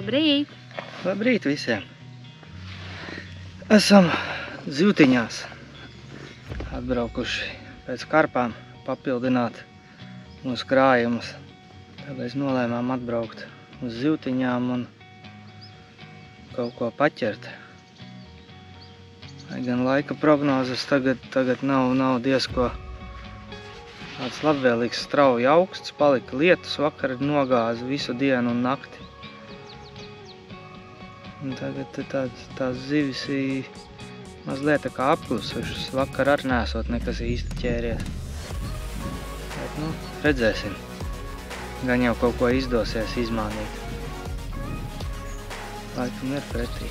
Labrīt! Labrīt visiem! Esam Zivtiņās atbraukuši pēc karpām papildināt mūsu krājumus. Tāpēc nolēmām atbraukt uz Zivtiņām un kaut ko paķert. Lai gan laika prognozes tagad nav diezko tāds labvēlīgs, strauji augsts, palika lietus, vakar nogāza visu dienu un nakti. Un tagad tās zivis mazliet tā kā apklusušas, vakar arī nesot nekas īsti ķēries. Bet, redzēsim. Gan jau kaut ko izdosies izmānīt. Laikam ir pretī.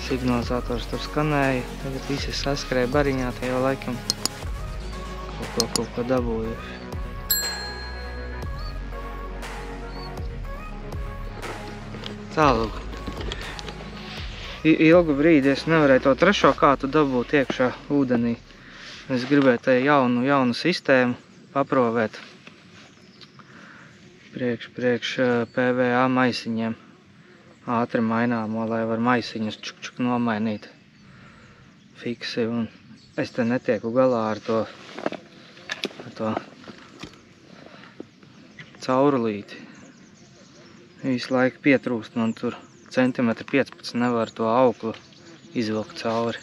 Signalizators tur skanēja, tagad visi saskrēja bariņā, tie jau laikam kaut ko dabūjuši. Tālūk. Ilgu brīdi es nevarēju to trešo kātu dabūt iekšā ūdenī. Es gribēju te jaunu sistēmu paprovēt priekš PVA maisiņiem. Ātri maināmo, lai var maisiņus čuk nomainīt fiksi, un es te netieku galā ar to caurulīti. Visu laiku pietrūkst, man tur centimetri 15 nevar to auklu izvilkt cauri.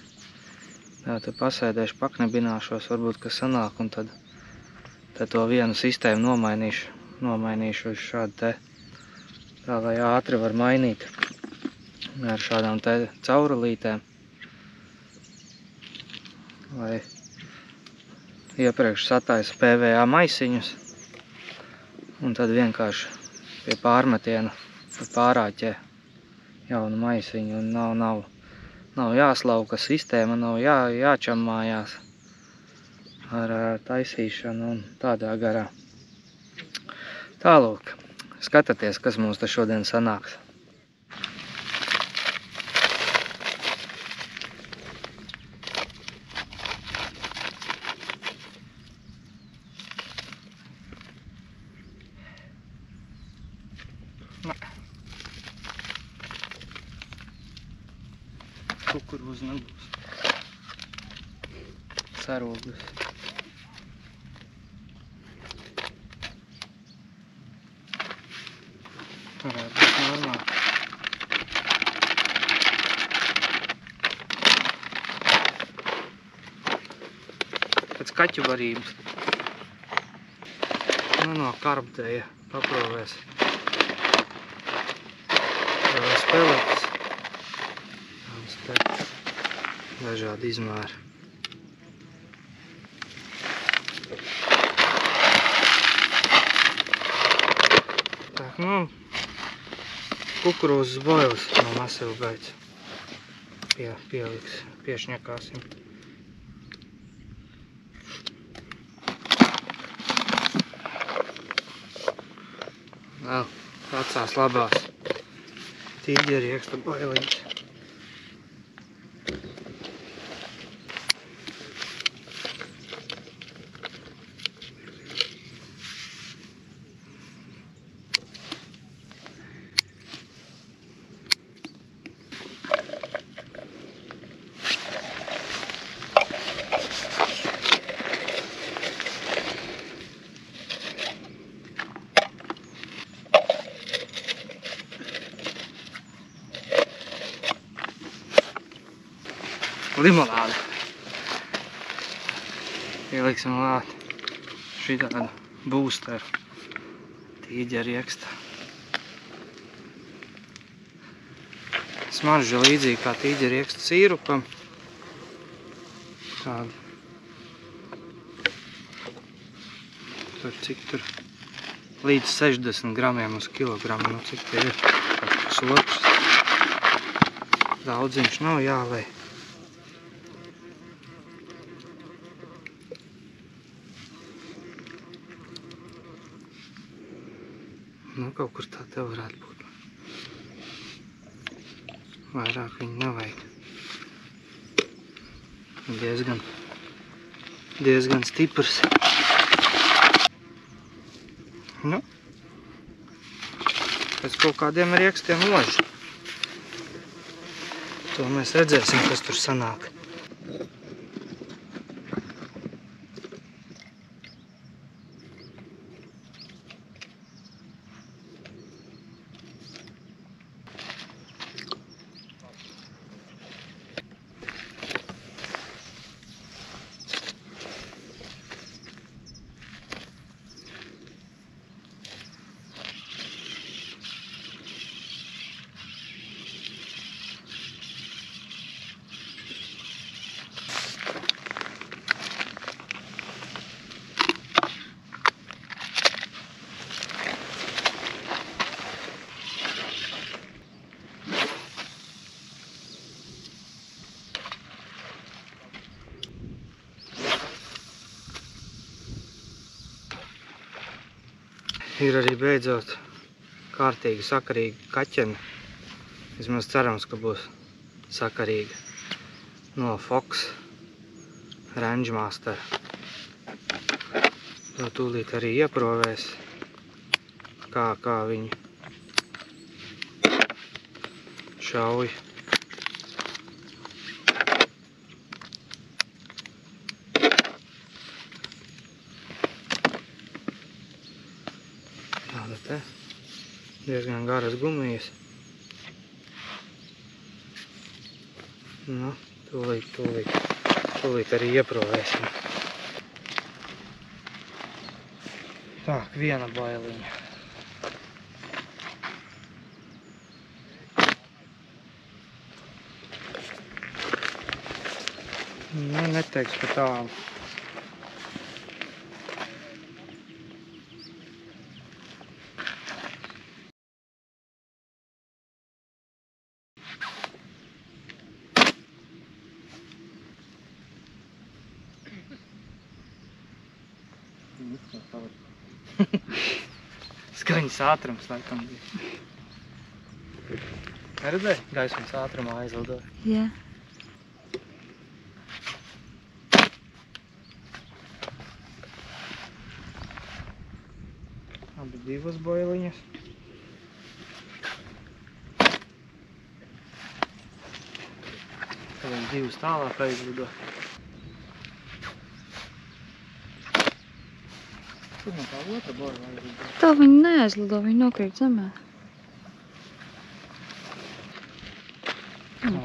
Jā, te pasēdēšu, paknebināšos, varbūt, ka sanāk, un tad to vienu sistēmu nomainīšu uz šādu te, tā lai ātri var mainīt ar šādām te caurulītēm. Lai iepriekš sataisa PVA maisiņus un tad vienkārši pie pārmetiena pārāķē jaunu maisiņu un nav jāslauka sistēma, nav jāčammājās ar taisīšanu un tādā garā. Tālūk. Skatieties, kas mums te šodien sanāks. Kukurūza nebūs. Sarūgas. Varētu būt normāli. Pēc kaķu varības. No karbtēja paprovēs. Peletes. Dažādi izmēri. Tak, kukurūzas boilis no masīvu gaļas piešņakāsim. Vēl vecās labās tīģerieksta boiliņas. Limonādi. Ieliksim lāt šitādu būsteru tīģerieksta. Smarža līdzīgi kā tīģerieksta sīrupam. Tāda. Cik tur līdz 60 gramiem uz kilogramu. Nu, cik tie ir? Soks. Daudziņš nav jālej. Kaut kur tā te varētu būt. Vairāk viņu nevajag. Diezgan stiprs. Nu, pēc kaut kādiem riekstiem loži. To mēs redzēsim, kas tur sanāk. Ir arī beidzot kārtīgi sakarīgi kaķeni. Vismaz cerams, ka būs sakarīgi no Fox Range Master. To tūlīt arī ieprovēs, kā viņi šauj. Tāda te diezgan garas gumijas. Nu, tūlīt arī ieprovēsim. Tā, viena bailiņa. Nu, neteiks pa tālu. Skaņas ātrums, laikam, bija. Neredzēji? Gaismas ātrumā aizlidoja. Jā. Abi divas boiliņas. Tagad divas tālāk aizlido. Tur no tā otra boila aizlido. Tā viņi neaizlido, viņi nokrīt zemē.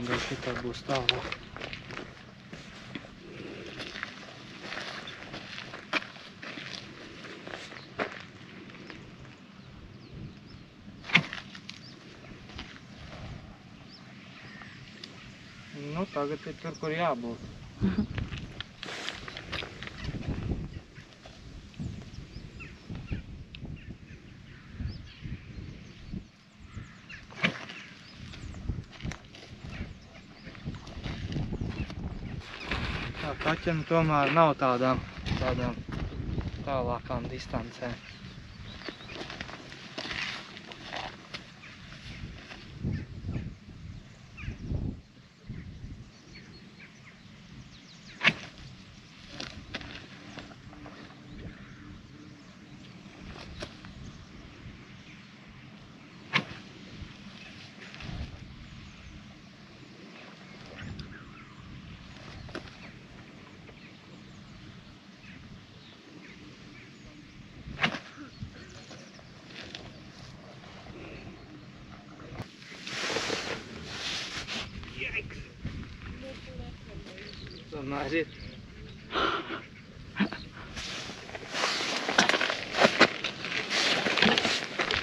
Bet šitā būs tālāk. Nu, tagad ir tur, kur jābūt. Tā kaķiem tomēr nav tādām tālākām distancēm. Tomēr ir.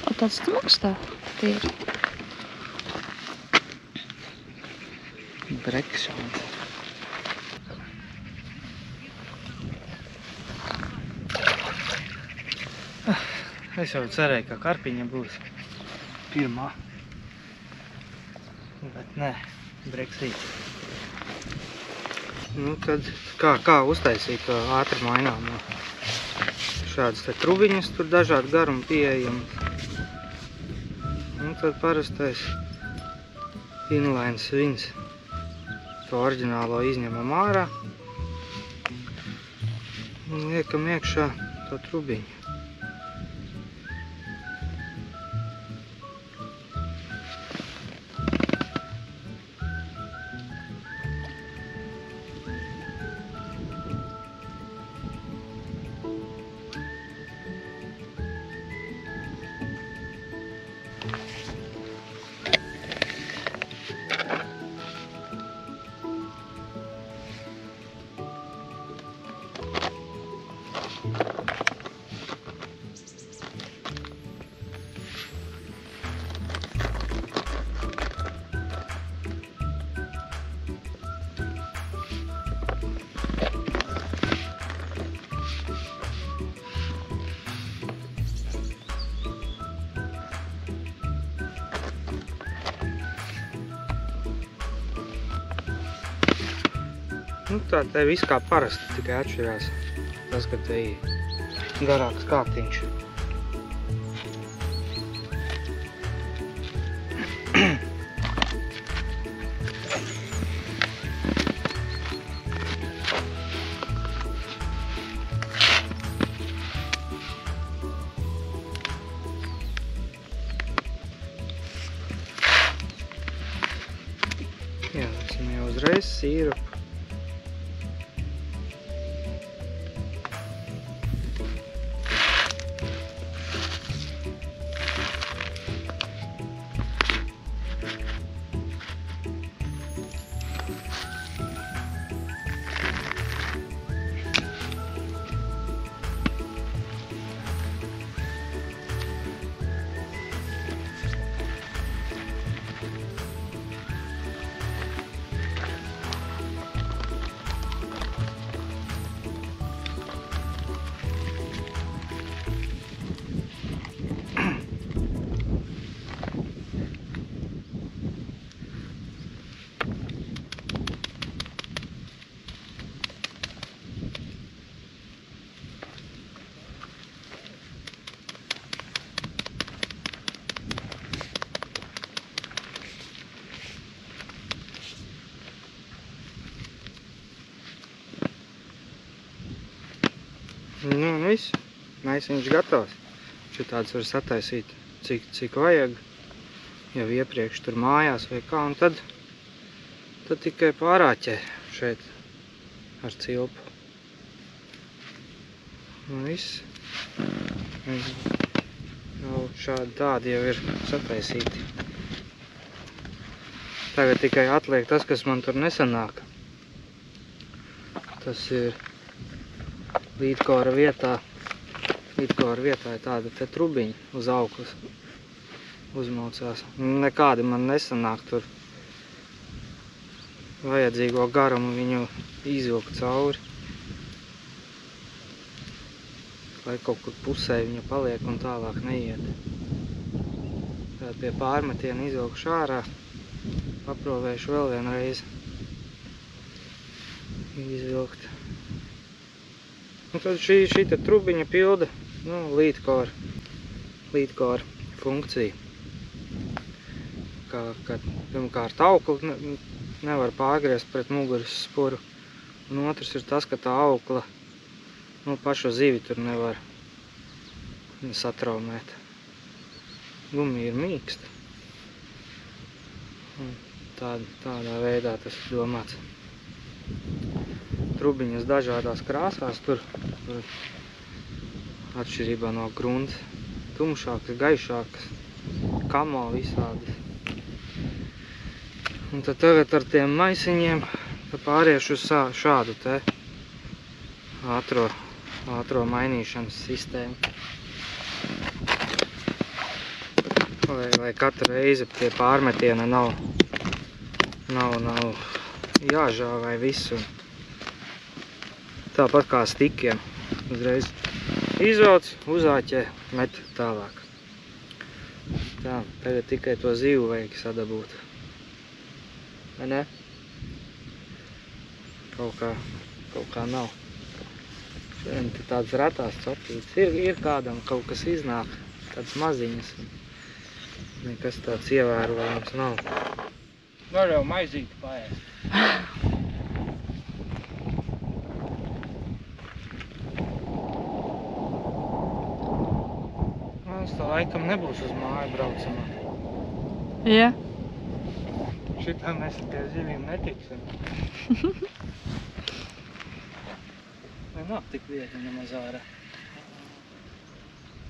O, tāds smags tā ir. Brekšāns. Es jau cerēju, ka karpiņa būs pirmā. Bet nē, breksīt. Nu tad kā uztaisīt to ātri maināmo. Šādas te trubiņas, tur dažādi garumi pieejami. Un tad parastais inline svins. To oriģinālo izņemam ārā. Un liekam iekšā to trubiņu. Nu, tā te viss kā parasti, tikai atšķirās tas, ka te ir garāks kārtiņš. Ieliksim jau uzreiz sīrupu. Nu, un viss. Maisiņš gatavs. Šitāds var sataisīt, cik vajag. Jau iepriekš tur mājās vai kā. Un tad tikai pārāķē šeit ar cilpu. Un viss. Jau šādi tādi jau ir sataisīti. Tagad tikai atliek tas, kas man tur nesanāk. Tas ir līdkora vietā. Līdkora vietā ir tāda te trubiņa uz auklas uzmaucās. Nekādi man nesanāk tur vajadzīgo garumu viņu izvilkt cauri. Lai kaut kur pusē viņa paliek un tālāk neiet. Tad pie pārmetiena izvilkšu ārā. Paprovēšu vēl vienreiz izvilkt. Un tad šī te trubiņa pilda līdkora funkciju. Kad pirmkārt auklu nevar pārgriezt pret muguras spuru. Un otrs ir tas, ka tā aukla pašu zivi tur nevar satraumēt. Gumija ir mīksta. Tādā veidā tas ir domāts. Trubiņas dažādās krāsās tur atšķirībā no grunts. Tumšākas, gaišākas, kamo visādas. Un tad tagad ar tiem maisiņiem pāriešu uz šādu te ātro mainīšanas sistēmu. Lai katru reizi pie pārmetiena nav jāžāvai visu. Tāpat kā stikiem. Uzreiz izvelc, uzāķē, met tālāk. Tā, tagad tikai to zivu vajag sadabūt. Vai ne? Kaut kā nav. Šodien tāds retās copīts. Ir kādam kaut kas iznāk, tāds maziņas. Nekas tāds ievērojams nav. Var jau maizīti paēst. Es tā laikam nebūs uz māju braucamā. Ja? Šitā mēs pie zivīm netiksim. Vai nav tik vieta nemaz ārā.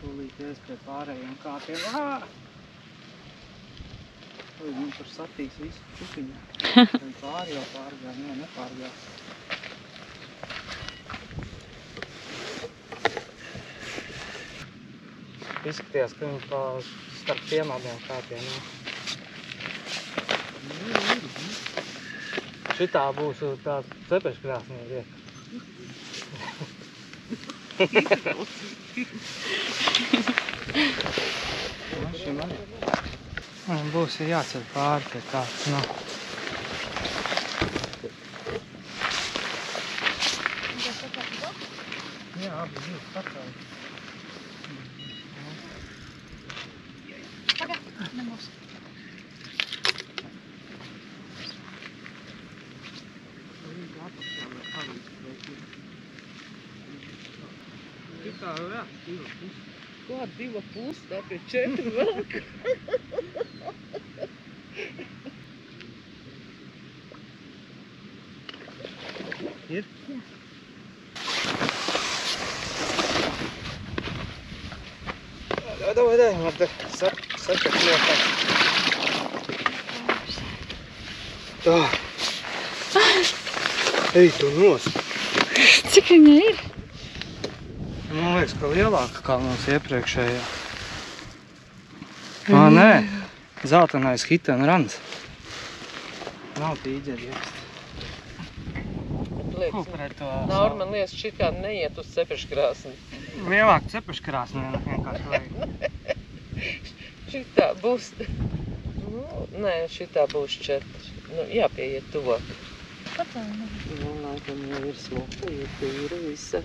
Tūlīties pie pārējiem kāpiem. Viņi tur satīs visu čupiņā. Pāri jau pārgāja, nepārgāja. Izskatījās, ka viņi pa starp tiem abiem kāpiem. Šitā būs tā cepeškrāsnī vieta. Šim arī. Būs jāceļ pāri pie kāds nav. Jā, abi divi pacēli. Pagad, nebūs. Šitā jau jā, 2,5. Kā 2,5, tā pie 4 velk? Ir? Jā. Davai, man te sakat liekā. Tā. Ej, tu nost. Cik viņa ir? Man liekas, ka lielāka kā mums iepriekšējā. Nē, zeltenais hit and runs. Nav tīģeri iekst. Naur, man liekas, šitā neiet uz cepeškrāsni. Lielāka cepeškrāsnē vienkārši vajag. Šitā būs... Nu, nē, šitā būs 4. Nu, jāpieiet tuvāk. Pacēli nebūs. Nu, laikam jau ir smuka, ir tīra visa.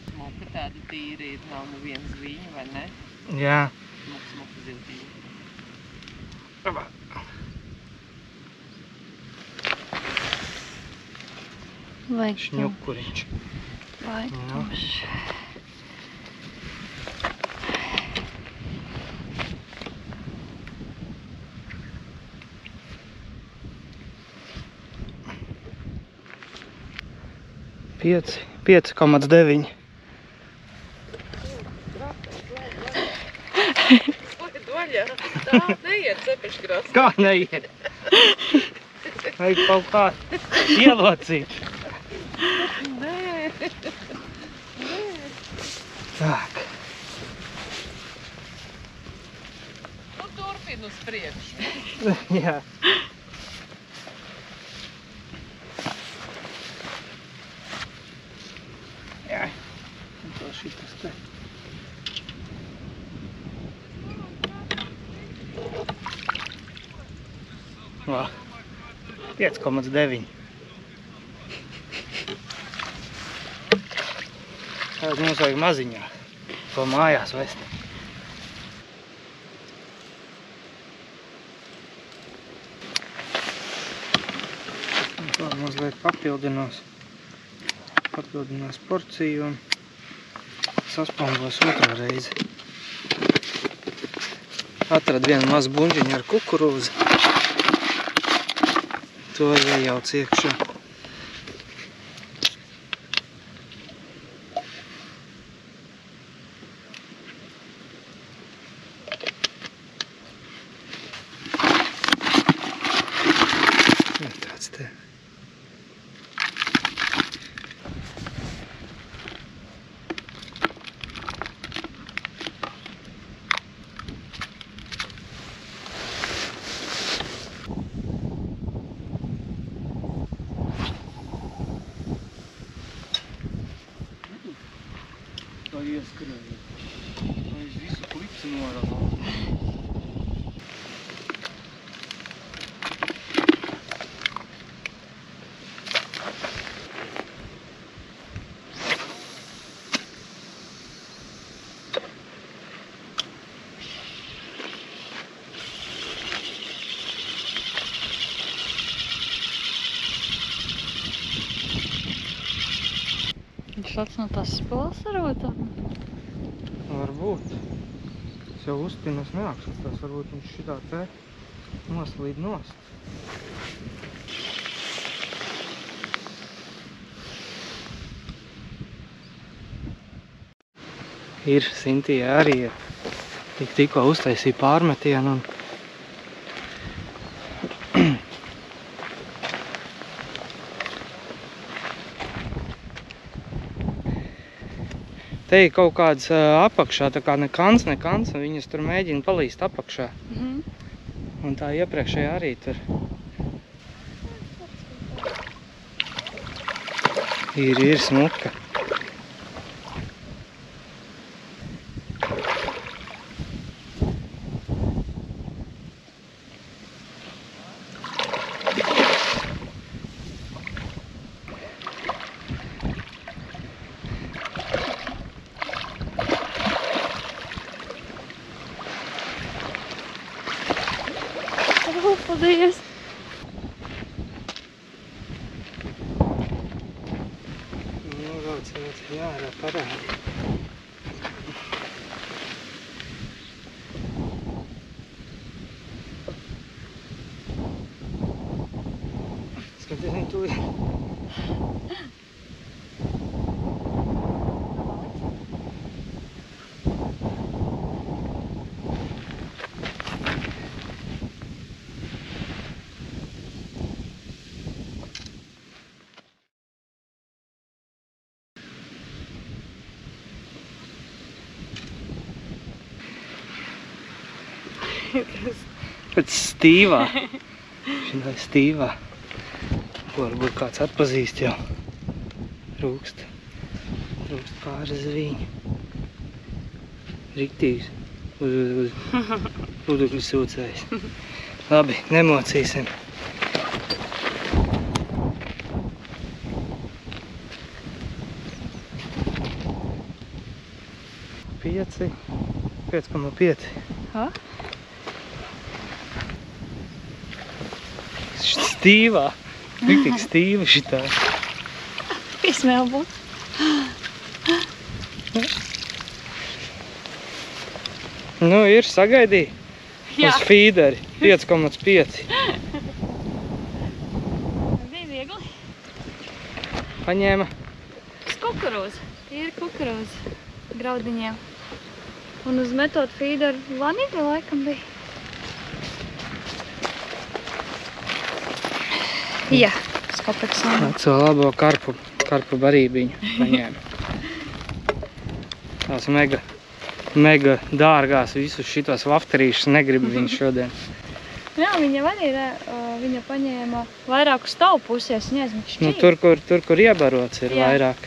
Smuka tāda tīra ir, nav neviena zviņa, vai ne? Jā. Smuka zivtīra. Vajag Šņukuriņš. Vajag tumšs. Pieci, 5,9. Laid vaļā, tā neiet cepeškrāsni. Kā neiet? Vajag kaut kā ielocīt. Nē. Tak. Nu, turpin uz priekšu. Jā. Jā. Un tā šitas te. Vā. 5,9. Tagad mums vajag maziņā. To mājās vest. Un to mazliet papildinās porciju un saspambos otro reizi. Atrad vienu mazu buņģiņu ar kukurūzu. To iejauc iekšā. Tāds te. Tā ieskrēja. Vai es visu klici norādu. Viņš lats no tās spolas arotām. Varbūt. Es jau uzpinu, es neapskatās. Varbūt viņš šitā te noslīd nost. Ir Sintija arī tikko uztaisīja pārmetienu un te ir kaut kāds apakšā, tā kā nekans, un viņas tur mēģina palīst apakšā. Un tā iepriekšējā arī tur. Ir smuka. Paldies! Nogaucēt, jārā parādi. Skaties, tu ir. Pēc stīvā. Šitā stīvā. Ko varbūt kāds atpazīst jau. Rūkst pāris zvīņi. Riktīgs. Uz udugļu sūcējs. Labi, nemocīsim. Pieci. 5,5. Ha? Stīvā. Riktīgi stīva šitā. Izmēl būt. Nu, ir sagaidīja. Jā. Uz fīderi. 5,5. Bija viegli. Paņēma. Uz kukurūzu. Ir kukurūzu graudiņiem. Un uz metod fīderu vanīļa laikam bija. Jā, skopeks nav. Veco labo karpu barībiņu paņēma. Tās mega dārgās visus šitos vafterīšus negrib viņš šodien. Jā, viņa arī viņa paņēma vairāk uz tavu pusies, neaizmik šķīt. Nu, tur, kur iebarots ir vairāk.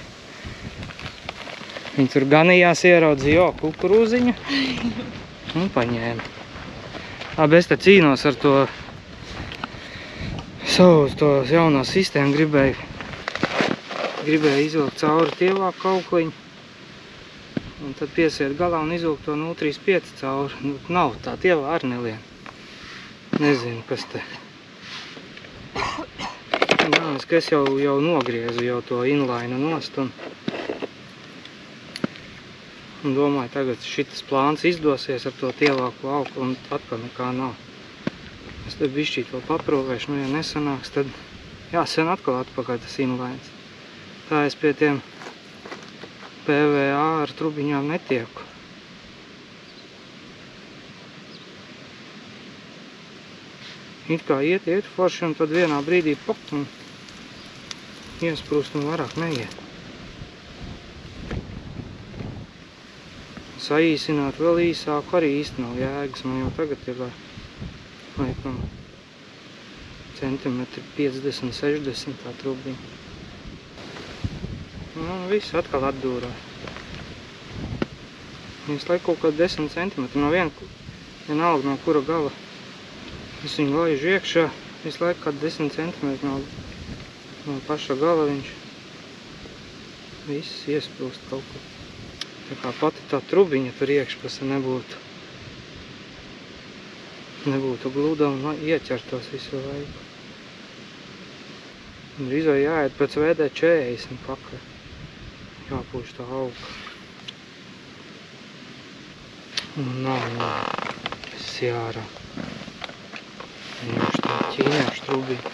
Viņi tur ganījās, ieraudzīja kukurūziņu un paņēma. Labi, es te cīnos ar to savu jauno sistēmu, gribēju izvilkt cauri tievāku kaukliņu un tad piesiet galā un izvilkt to 0,35 cauri. Nu, nav tā tievā ar nelien. Nezinu, kas te. Nā, es jau nogriezu jau to inlainu nost un domāju, tagad šitas plāns izdosies ar to tievāku auklu un atkal nekā nav. Es te bišķīt vēl paprovēšu, nu ja nesanāks, tad jāsen atkal atpakaļ tas inlains. Tā es pie tiem PVA ar trubiņām netieku. It kā iet forši un tad vienā brīdī pop un iesprūst un vairāk neiet. Saīsināt vēl īsāku arī īsti nav jēgas. Man jau tagad ir laikam centimetri 50, 60 tā trubiņa. Nu, viss atkal atdūrā. Visu laiku kaut kādi 10 centimetri no vienalga no kura gala. Es viņu laižu iekšā, visu laiku kādi 10 centimetri no paša gala viņš viss iesprūst kaut kur. Tā kā pati tā trubiņa tur iekšpuse nebūtu gluda un ieķertos visu laiku. Un drīzāk jāiet pēc VD40 pakaļ. Jāpūš tā auga. Un nav, viss jārā. Ņemšu tā ķīniešu trubiņu.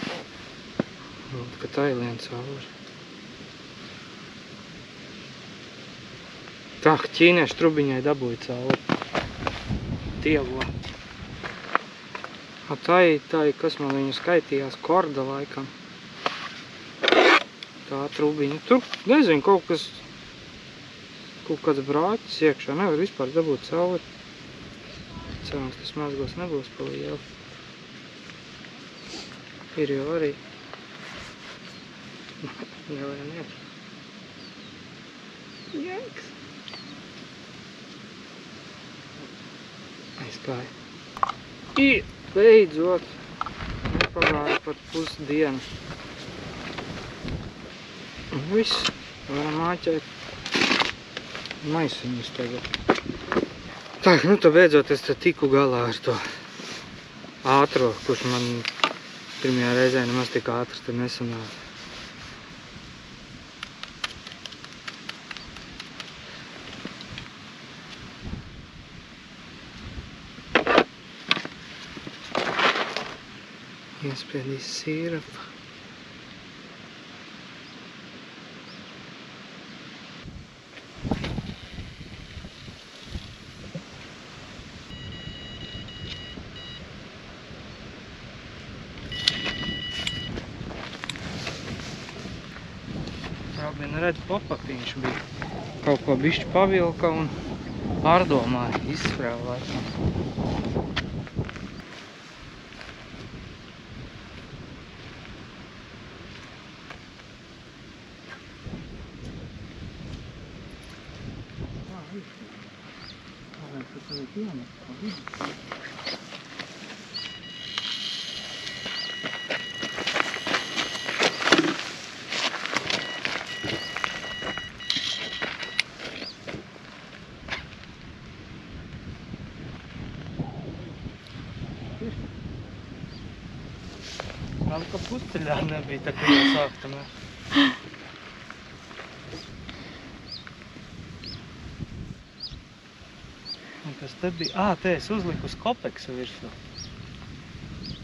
Un ka tā ir lien cauri. Tā, ķīniešu trubiņai dabūja cauri. Tievo. Tā, kas man viņu skaitījās, korda laikam. Tā trubiņa. Tur, nezinu, kaut kas kaut kāds brāķis iekšā. Nevar vispār dabūt cauri. Cerams, tas mazgos nebūs pa lielu. Ir jau arī. Nevaram iet. Jēks. Aizgāja. Beidzot. Nepagāja pat pusdienu. Un viss. Varam āķēt maisiņus tagad. Tā, nu tā beidzot es te tiku galā ar to ātro, kurš man pirmajā reizē nemaz tik ātrs te nesanāca. Iespiedīs sīrapu. Robina redz, popapiņš bija. Kaut ko bišķi pavilka un pārdomāja, izsprāva laikam. Man kā pusceļā nebija, tā kā jau sāktamē. Un kas te bija? Te es uzliku uz kopeksu virsū.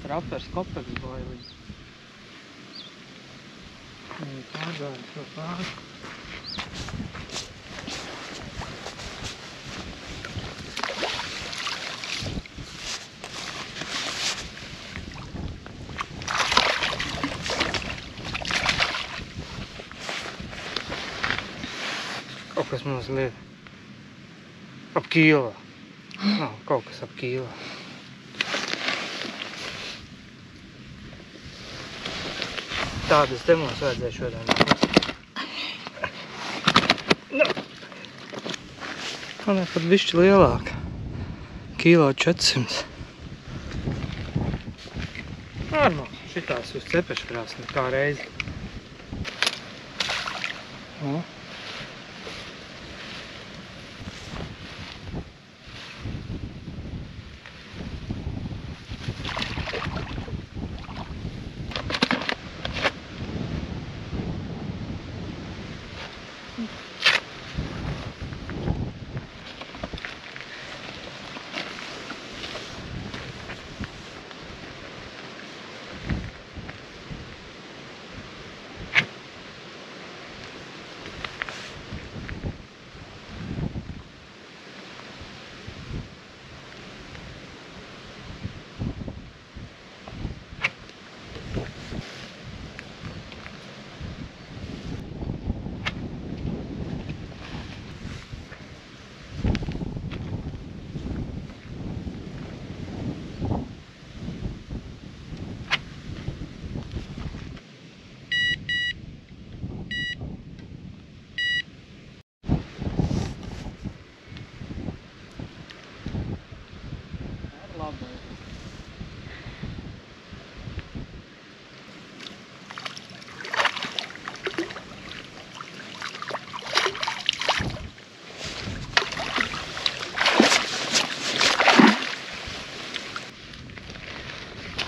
Trapers kopeks bailīgi. Pārgāju šo pāri. Kaut kas mums liek ap kīlā. Nav, kaut kas ap kīlā. Tādas te mums vajadzēja šodien. Man ir pat bišķi lielāka. Kīlā 400. Normāli, šitās uz cepeškrāsni kā reizi. O.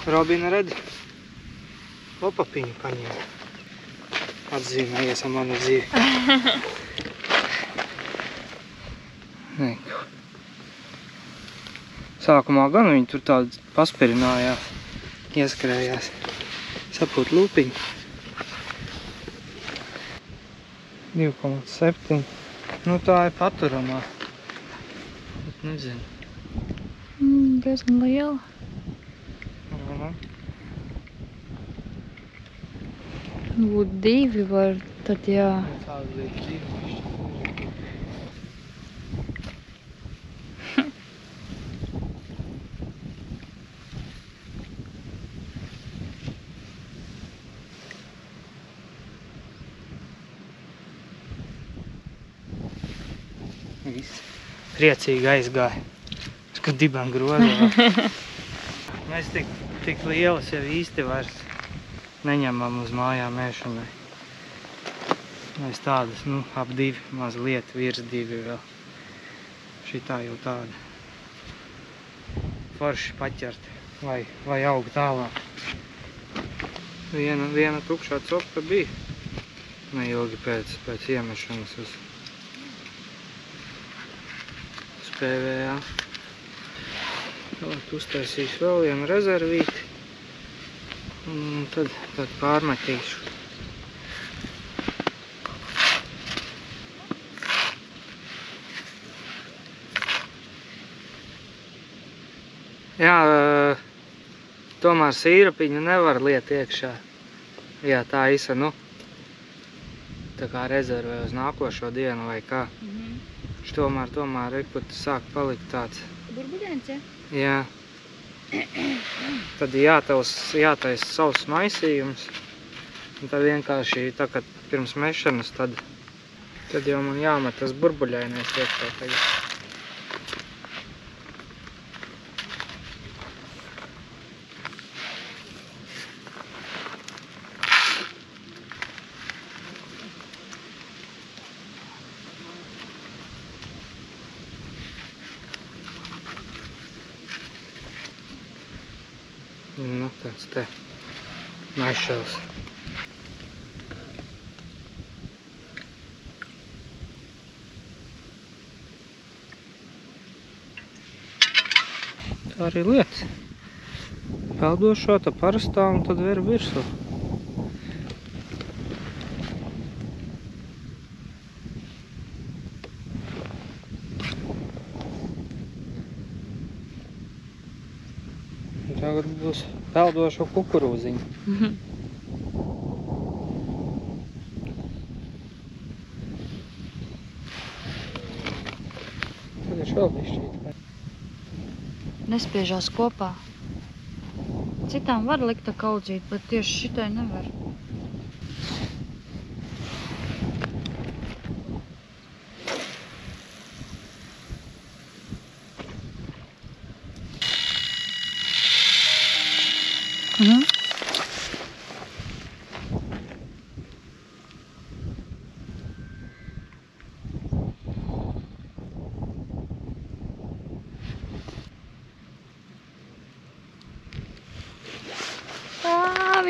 Robina redz, opapiņu paņēma. Atzīmējies ar manu dzīvi. Neko. Sākumā gan viņi tur tādi paspirinājās, ieskrējās. Sapūt lūpiņu. 2,7. Nu tā ir paturamā. Bet nezinu. Diezgan liela. Mhm. Būtu 2 var, tad jā. Tāda bija 2. Viss priecīgi aizgāja. Kad dibam grozā. Mēs tik lielas jau īsti vairs neņemam uz mājām ēšanai. Mēs tādas, ap 2, mazliet virs 2 vēl. Šitā jau tāda forši paķerti, vai aug tālāk. Viena tukšā copa bija neilgi pēc iemešanas uz PVA. Uztaisīšu vēl vienu rezervīti un tad pārmetīšu. Jā, tomēr sīrapiņu nevar liet iekšā. Jā, tā isa, tā kā rezervē uz nākošo dienu vai kā. Tomēr rekut sāk palikt tāds. Burbuļēns, ja? Jā. Tad jātaisa savs maisījums. Un tad vienkārši, tā kā pirms mešanas, tad jau man jāmet tas burbuļainais iekšā tagad. Tāds te maišels. Tā arī lietas. Peldošo, tā parastā un tad ver virsū. Tagad būs peldošo kukurūziņu. Tagad vēl bišķīt. Nespiežās kopā. Citām var likt tā kaudzīt, bet tieši šitai nevar.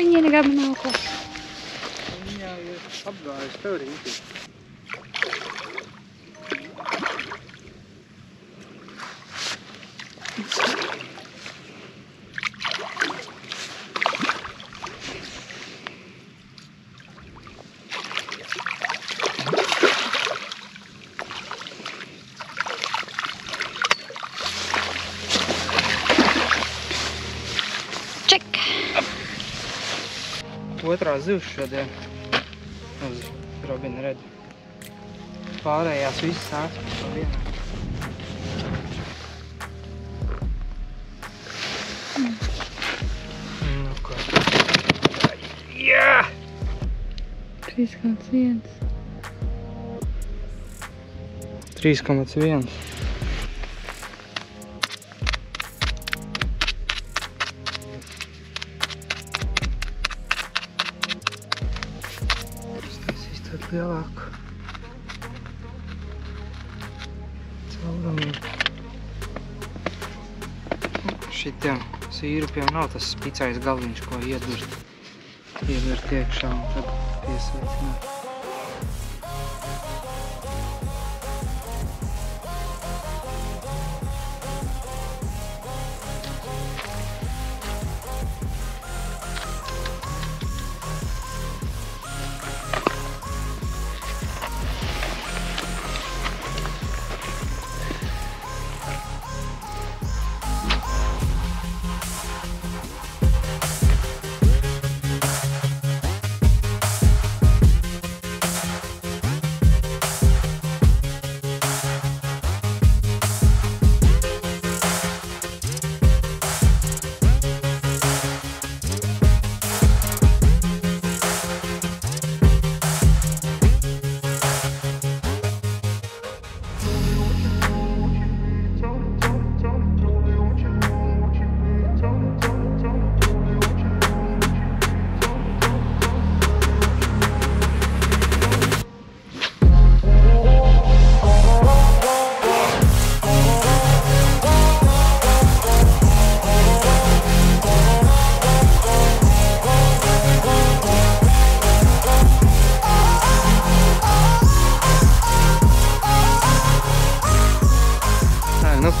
Viņa negrib nav ko. Viņa ir apgājusi tev rītī. Otrā zivs šodien uz Robina Reda. Pārējās visas nāca pa vienā. Nu ko? Jā! 3,1. 3,1. Lielāku caurumu. Šitiem sīrupiem nav tas spicais galviņš, ko iedurt iekšā un tad piesveicināt.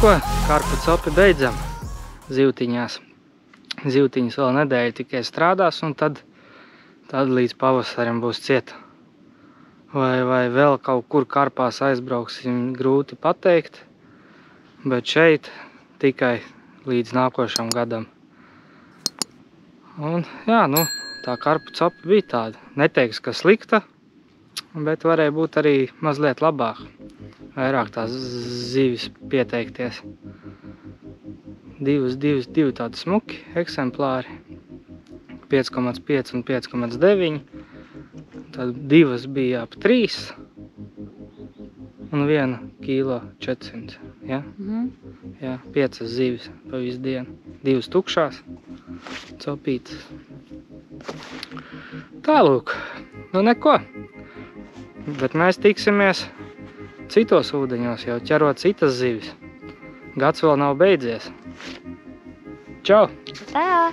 ko, karpu copi beidzam zivtiņās. Zivtiņas vēl nedēļu tikai strādās, un tad līdz pavasarim būs cieta. Vai vēl kaut kur karpās aizbrauksim, grūti pateikt, bet šeit tikai līdz nākošam gadam. Un jā, nu, tā karpu copa bija tāda. Neteiks, ka slikta, bet varēja būt arī mazliet labāk. Vairāk tās zivis pieteikties. Divi tādi smuki eksemplāri. 5,5 un 5,9. Tad divas bija ap 3. Un 1 kilo 400. Ja? Jā, 5 zivis pa visu dienu. 2 tukšās copītas. Tālūk, nu neko. Bet mēs tiksimies citos ūdeņos, jau ķerot citas zivis. Gads vēl nav beidzies. Čau! Tā!